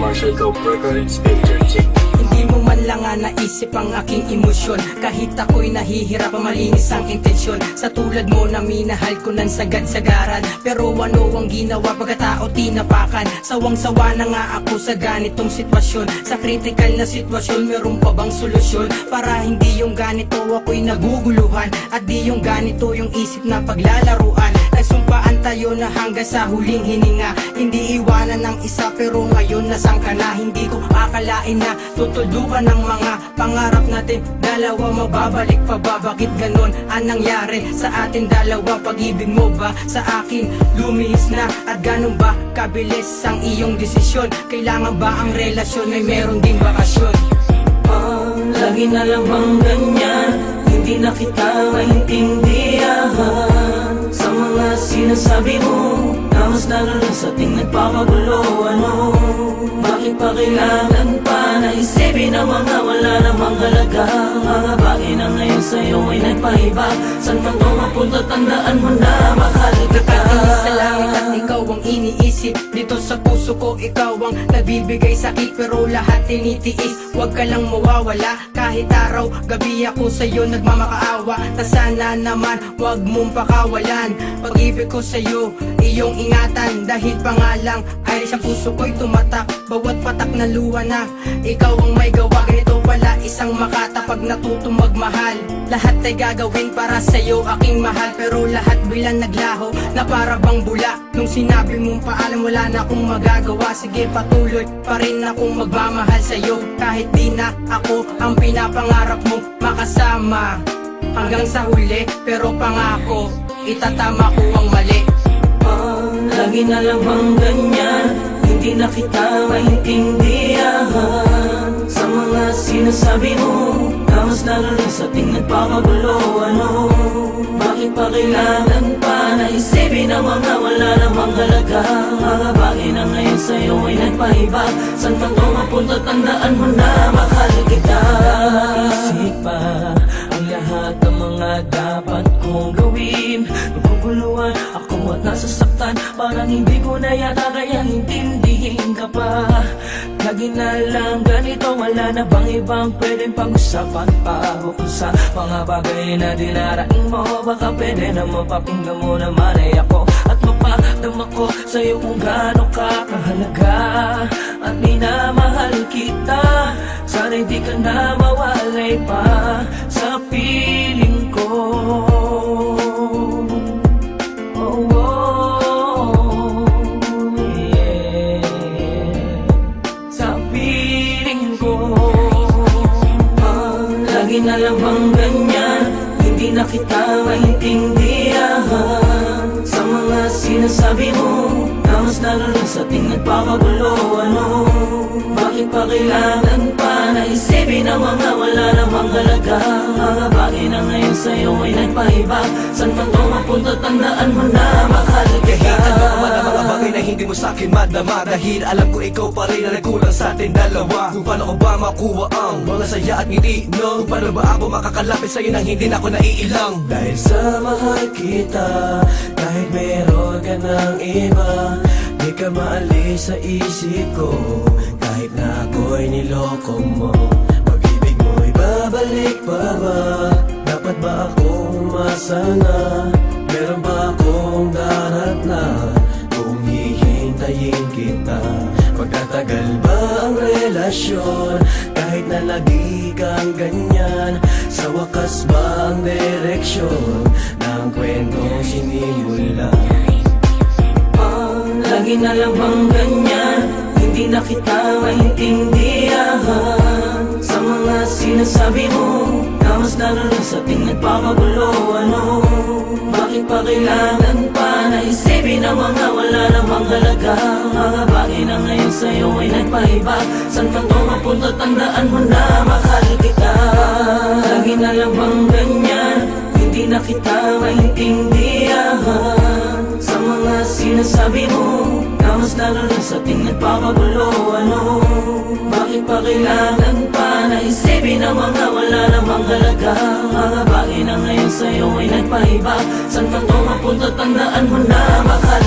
Marshall Cooper, current Spader Chick. Hindi mo man lang nga naisip ang aking emosyon. Kahit ako'y nahihirap, malinis ang intensyon. Sa tulad mo na minahal ko ng sagad-sagaran. Pero ano ang ginawa pagkatao tinapakan? Sawang-sawa na nga ako sa ganitong sitwasyon. Sa critical na sitwasyon, meron pa bang solusyon? Para hindi yung ganito ako'y naguguluhan, at di yung ganito yung isip na paglalaruan. Nagsumpaan tayo na hanggang sa huling hininga, hindi iwanan ng isa, pero ngayon nasaan ka na? Hindi ko akalain na tutuldukan ng mga pangarap natin dalawa. Mababalik pa ba? Bakit ganon ang nangyari sa atin dalawa? Pag-ibig mo ba sa akin lumihis na? At ganon ba kabilis ang iyong desisyon? Kailangan ba ang relasyon ay meron din bakasyon? Lagi na lang bang ganyan? Hindi na kita maintindihan sa mga sinasabi mo, na mas lalo lang sa ating nagpapagulo. Ano? Bakit pa kailangan pa na isipin ang mga wala namang halaga? Mga bagay na ngayon sa'yo ay nagpaiba. Saan man to mapunta, tandaan mo na mahal kita. Nakatingin sa langit at ikaw ang iniisip. Dito sa puso ko ikaw ang nagbibigay sakit, pero lahat tinitiis. Huwag ka lang mawawala, kahit araw, gabi ako sa'yo nagmamakaawa. Na sana naman huwag mong pakawalan. Pag-ibig ko sa'yo, iyong ingatan. Dahil pangalang ay sa puso ko'y tumatak. Bawat patak na luha na ikaw ang may gawa. Ganito pala isang makata pag natutong magmahal. Lahat ay gagawin para sa'yo aking mahal, pero lahat bilang naglaho na para bang bula. Nung sinabi mong paalam, wala na akong magagawa. Sige, patuloy pa rin akong magmamahal sa'yo, kahit di na ako ang pinapangarap mo makasama hanggang sa huli. Pero pangako, itatama ko ang mali. Lagi na lang bang ganyan? Hindi na kita maintindihan sa mga sinasabi mo, na mas lalo lang sa ating nagpapagulo. Ano? Bakit pa kailangan pa na isipin ang mga wala namang halaga? Mga bagay na ngayon sa'yo ay nagpaiba. Saan man to mapunta, tandaan mo na mahal kita. Isip pa ang lahat ng mga dapat kong gawin. Naguguluhan ako at nasasaktan, parang hindi ko na yata kaya intindihin ka pa. Lagi na lang ganito, wala na bang ibang pwedeng pag-usapan pa? Bukod sa mga bagay na dinaraing mo, baka pwede na mapapinggan mo naman ay ako, at mapadama ko sa'yo kung gaano ka kahalaga. At minamahal kita, sana hindi ka na mawalay pa sa piling ko. Lagi na lang bang ganyan? Hindi na kita maintindihan sa mga sinasabi mo, na mas lalo lang sa ating nagpapagulo. Ano? Bakit pa kailangan pa na isipin ang mga wala namang halaga? Mga bagay na ngayon sa'yo ay nagpaiba. Saan man to mapunta, tandaan mo na mahal kita. Kahit ano man ang mga bagay na hindi mo sa'kin madama, dahil alam ko ikaw pa rin na nagkulang sa ating dalawa. Kung paano ko ba makuha ang mga saya at ngiti, no? Kung paano ba ako makakalapit sa'yo nang hindi na ako naiilang? Dahil sa mahal kita, kahit meron ka ng iba, di ka maalis sa isip ko. Kahit na ako'y niloko mo, pag-ibig mo'y babalik pa ba? Dapat ba akong umasa na? Meron ba akong daratnan kung hihintayin kita? Pagtatagal ba ang relasyon? Kahit na lagi kang ganyan, sa wakas ba ang direksyon ng kwentong sinimula? Lagi na lang bang ganyan? Hindi na kita maintindihan sa mga sinasabi mo, na mas lalo lang sa ating nagpapagulo. Ano? Bakit pa kailangan pa na isipin ang mga wala namang halaga? Mga bagay na ngayon sa'yo ay nagpaiba. Saan man to mapunta, tandaan mo na mahal kita. Lagi na lang bang ganyan? Hindi na kita maintindihan sa mga sinasabi mo, na mas lalo lang sa ating nagpapagulo. Ano? Bakit pa kailangan pa na isipin ang mga wala namang halaga? Mga bagay na ngayon sa'yo ay nagpaiba. Saan man to mapunta, tandaan mo na mahal